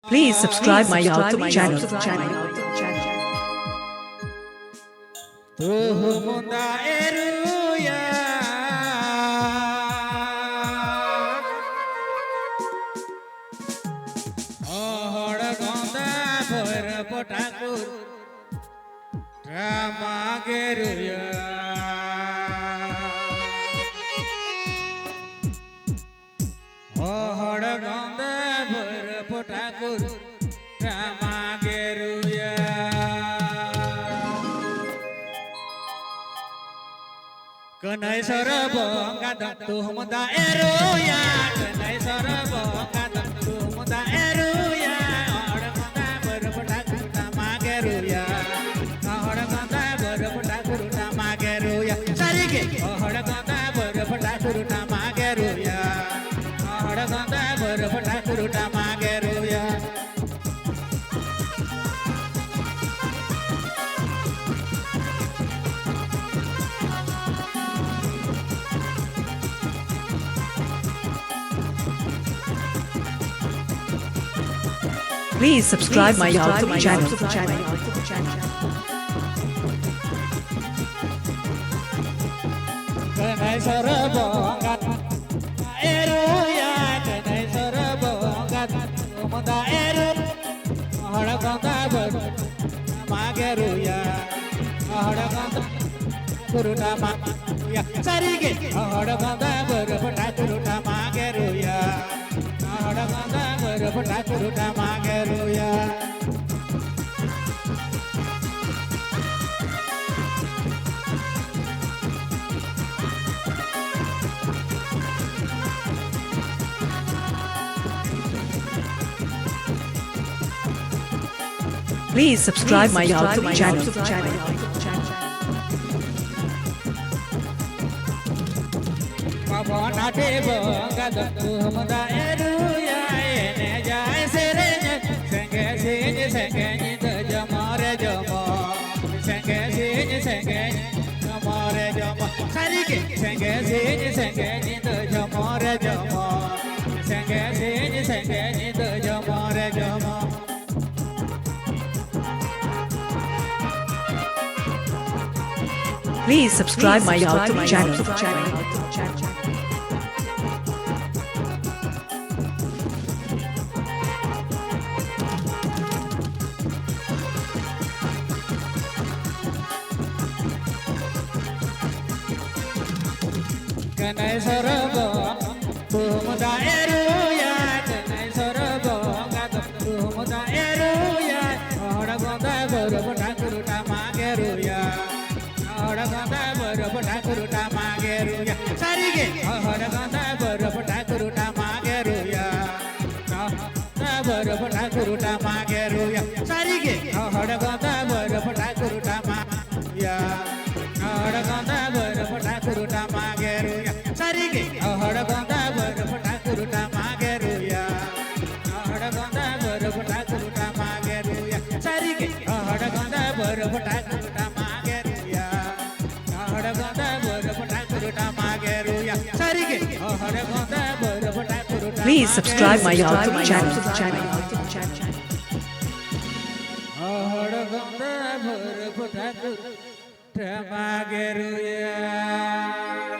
Please subscribe my YouTube channel. Kenai sarabong kadang tuh muda eruya, kenai sarabong kadang tuh muda eruya, orang kota berpetak utama geruya, orang kota berpetak utama geruya, sarike, orang kota berpetak utama geruya, orang kota berpetak utama geruya. Please subscribe my YouTube channel. Kenai sarabong kadang eruya, kenai sarabong kadang muda eru, orang kota berutama geruya, orang kota berutama ya sarike, orang kota berpetak utama geruya, orang kota berpetak utama geruya. Please subscribe my YouTube channel. Babon ade kadang tuh muda eruya, ene jai serenya, senge sinye senge nyita jamare jamo, senge sinye senge jamare jamo, sarike senge sinye senge nyita jamare jamo, senge sinye senge nyita jamare jamo. Please subscribe my YouTube channel. Kenai sarabong tuh muda eruya, kenai sarabong kadang tuh muda eruya, orang kota berpetak utama geruya, orang kota berpetak utama geruya, sarike, orang kota berpetak utama geruya, kota berpetak utama geruya, sarike, orang kota berpetak utama ya, orang kota berpetak utama geruya. Sarike, orang kota berpetak utama geruya, orang kota berpetak utama geruya. Sarike, orang kota berpetak utama geruya, orang kota berpetak utama geruya. Sarike, orang kota berpetak utama. Please subscribe my YouTube channel. Orang kota berpetak utama geruya.